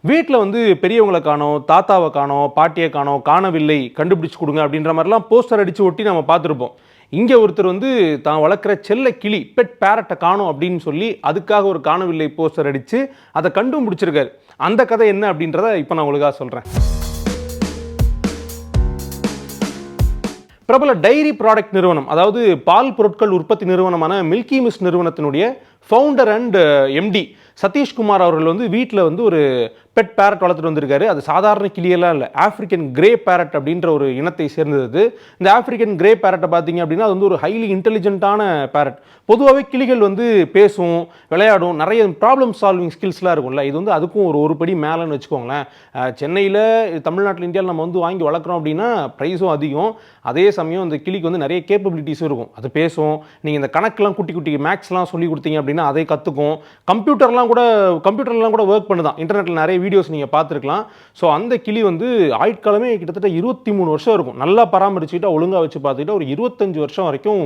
வீட்டில் வந்து பெரியவங்களை காணோம், தாத்தாவை காணோம், பாட்டியை காணோம், காணவில்லை, கண்டுபிடிச்சு கொடுங்க அப்படின்ற மாதிரிலாம் போஸ்டர் அடித்து ஒட்டி நம்ம பார்த்துருப்போம். இங்கே ஒருத்தர் வந்து தான் வளர்க்குற செல்ல கிளி பெட் பேரட்டை காணோம் அப்படின்னு சொல்லி அதுக்காக ஒரு காணவில்லை போஸ்டர் அடித்து அதை கண்டுபிடிச்சிருக்காரு. அந்த கதை என்ன அப்படின்றத இப்போ நான் உங்களுக்காக சொல்கிறேன். பிரபல டைரி ப்ராடக்ட் நிறுவனம், அதாவது பால் பொருட்கள் உற்பத்தி நிறுவனமான மில்கி மிஸ்ட் நிறுவனத்தினுடைய ஃபவுண்டர் அண்ட் எம்டி சதீஷ்குமார் அவர்கள் வந்து வீட்டில் வந்து ஒரு பெட் பேரட் வளர்த்துட்டு வந்திருக்காரு. அது சாதாரண கிளியெல்லாம் இல்லை, ஆஃப்ரிக்கன் கிரே பேரட் அப்படின்ற ஒரு இனத்தை சேர்ந்தது. இந்த ஆஃப்ரிக்கன் கிரே பேரட்டை பார்த்தீங்க அப்படின்னா அது வந்து ஒரு ஹைலி இன்டெலிஜென்ட்டான பேரட். பொதுவாகவே கிளிகள் வந்து பேசும், விளையாடும், நிறைய ப்ராப்ளம் சால்விங் ஸ்கில்ஸ்லாம் இருக்கும்ல. இது வந்து அதுக்கும் ஒரு படி மேலேன்னு வச்சுக்கோங்களேன். சென்னையில், தமிழ்நாட்டில், இந்தியாவில் நம்ம வந்து வாங்கி வளர்க்குறோம் அப்படின்னா ப்ரைஸும் அதிகம். அதே சமயம் இந்த கிளிக்கு வந்து நிறைய கேப்பபிலிட்டிஸும் இருக்கும். அது பேசும், நீங்கள் இந்த கணக்கெலாம் குட்டி குட்டி மேக்ஸ்லாம் சொல்லி கொடுத்தீங்க அப்படின்னா அதை கற்றுக்கும். கம்ப்யூட்டர்லாம் கூட ஒர்க் பண்ணுதான். இன்டர்நெட்டில் நிறைய வீடியோஸ் நீங்கள் பார்த்துருக்கலாம். ஸோ அந்த கிளி வந்து ஆயுட்காலமே கிட்டத்தட்ட 23 வருஷம் இருக்கும். நல்லா பராமரிச்சுக்கிட்டா, ஒழுங்காக வச்சு பார்த்துக்கிட்டா ஒரு 25 வருஷம் வரைக்கும்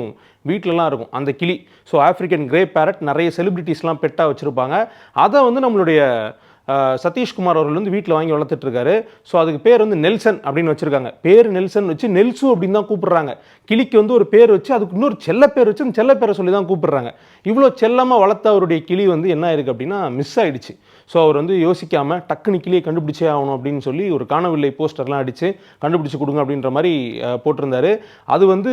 வீட்டிலலாம் இருக்கும் அந்த கிளி. ஸோ ஆஃப்ரிக்கன் கிரே பேரட் நிறைய செலிபிரிட்டிஸ்லாம் பெட்டாக வச்சுருப்பாங்க. அதை வந்து நம்மளுடைய சதீஷ்குமார் அவர்கள் வந்து வீட்டில் வாங்கி வளர்த்துட்டு இருக்காரு. ஸோ அதுக்கு பேர் வந்து நெல்சன் அப்படின்னு வச்சுருக்காங்க. பேர் நெல்சன் வச்சு நெல்சு அப்படின்னு தான் கூப்பிடுறாங்க. கிளிக்கு வந்து ஒரு பேர் வச்சு அதுக்கு இன்னொரு செல்ல பேர் வச்சு அந்த செல்ல பேரை சொல்லி தான் கூப்பிடுறாங்க. இவ்வளோ செல்லமாக வளர்த்த அவருடைய கிளி வந்து என்ன ஆயிருக்கு அப்படின்னா மிஸ் ஆயிடுச்சு. ஸோ அவர் வந்து யோசிக்காமல் டக்குனு கிளியை கண்டுபிடிச்சே ஆகணும் அப்படின்னு சொல்லி ஒரு காணவில்லை போஸ்டர்லாம் அடித்து கண்டுபிடிச்சி கொடுங்க அப்படின்ற மாதிரி போட்டிருந்தாரு. அது வந்து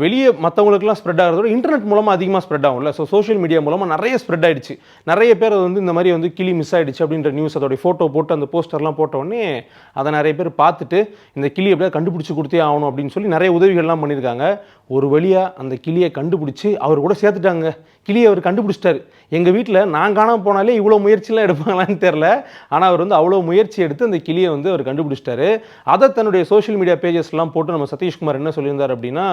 வெளியே மற்றவங்களுக்குலாம் ஸ்ப்ரெட் ஆகிறதோட இன்டர்நெட் மூலமாக அதிகமாக ஸ்ப்ரெட் ஆகும்ல. ஸோ சோஷியல் மீடியா மூலமாக நிறைய ஸ்ப்ரெட் ஆகிடுச்சு. நிறைய பேர் வந்து இந்த மாதிரி வந்து கிளி மிஸ் ஆகிடுச்சு அப்படின்ற நியூஸ், அதோடைய ஃபோட்டோ போட்டு அந்த போஸ்டர்லாம் போட்ட உடனே அதை நிறைய பேர் பார்த்துட்டு இந்த கிளி எப்படியா கண்டுபிடிச்சி கொடுத்தே ஆகணும் அப்படின்னு சொல்லி நிறைய உதவிகள்லாம் பண்ணியிருக்காங்க. ஒரு வழியாக அந்த கிளியை கண்டுபிடிச்சி அவர் கூட சேர்த்துட்டாங்க. கிளியை அவர் கண்டுபிடிச்சிட்டாரு. எங்கள் வீட்டில் நான் காணாமல் போனாலே இவ்வளோ முயற்சிலாம் எடுப்பாங்களான்னு தெரில. ஆனால் அவர் வந்து அவ்வளோ முயற்சி எடுத்து அந்த கிளியை வந்து அவர் கண்டுபிடிச்சிட்டாரு. அதை தன்னுடைய சோஷியல் மீடியா பேஜஸ்லாம் போட்டு நம்ம சதீஷ்குமார் என்ன சொல்லியிருந்தார் அப்படின்னா,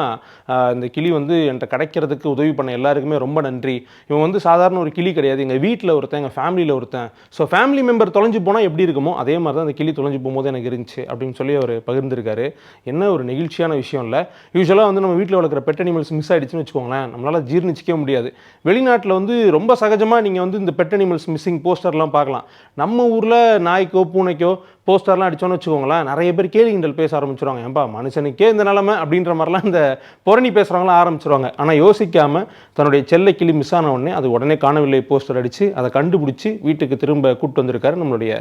இந்த கிளி வந்து என்கிட்ட கிடைக்கிறதுக்கு உதவி பண்ண எல்லாருக்குமே ரொம்ப நன்றி. இவன் வந்து சாதாரண ஒரு கிளி கிடையாது, எங்கள் வீட்டில் ஒருத்தன், எங்கள் ஃபேமிலியில் ஒருத்தன். ஸோ ஃபேமிலி மெம்பர் தொலைஞ்சு போனால் எப்படி இருக்குமோ அதே மாதிரி தான் அந்த கிளி தொலைஞ்சு போகும்போது எனக்கு இருந்துச்சு அப்படின்னு சொல்லி அவர் பகிர்ந்திருக்காரு. என்ன ஒரு நெகிழ்ச்சியான விஷயம் இல்லை. யூஸ்வலாக வந்து நம்ம வீட்டில் வளர்க்குற பெட் அனிமல்ஸ் மிஸ் ஆகிடுச்சுன்னு வச்சுக்கோங்களேன், நம்மளால் ஜீர்ணிச்சிக்கவே முடியாது. வெளிநாட்டில் வந்து ரொம்ப சகஜமாக நீங்கள் வந்து இந்த பெட் அனிமல்ஸ் மிஸ்ஸிங் போஸ்டர்லாம் பார்க்கலாம். நம்ம ஊரில் நாய்க்கோ பூனைக்கோ போஸ்டர்லாம் அடித்தோன்னு வச்சுக்கோங்களேன், நிறைய பேர் கேலி கிண்டல் பேச ஆரம்பிச்சிருவாங்க. ஏன்பா மனுஷனுக்கே இந்த நிலைமை அப்படின்ற மாதிரிலாம் இந்த புரணி பேசுகிறவங்களாம் ஆரம்பிச்சிருவாங்க. ஆனால் யோசிக்காமல் தன்னுடைய செல்ல கிளி மிஸ் ஆன உடனே அது உடனே காணவில்லை போஸ்டர் அடித்து அதை கண்டுபிடிச்சி வீட்டுக்கு திரும்ப கூப்பிட்டு வந்திருக்காரு நம்மளுடைய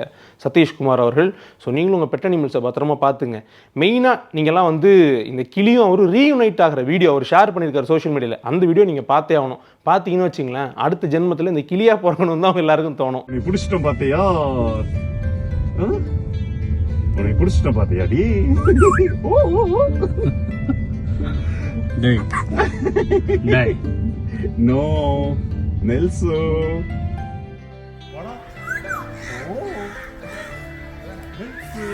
சதீஷ்குமார் அவர்கள். ஸோ நீங்களும் உங்கள் பெட் அனிமல்ஸை பத்திரமா பார்த்துங்க. மெயினாக நீங்கள்லாம் வந்து இந்த கிளியும் அவர் ரீயூனைட் ஆகிற வீடியோ அவர் ஷேர் பண்ணியிருக்காரு சோஷியல் மீடியாவில். அந்த வீடியோ நீங்கள் பார்த்தே ஆகணும். பார்த்தீங்கன்னு வச்சிங்களேன், அடுத்த ஜென்மத்தில் இந்த கிளியாக பிறக்கணும்னு தான் எல்லாருக்கும் தோணும். நீ பிடிச்சிட்டோம் பார்த்தியா, உனக்கு பிடிச்சிட்டோம் பார்த்தியாடி. நோ நெல்சோ நெல்சோ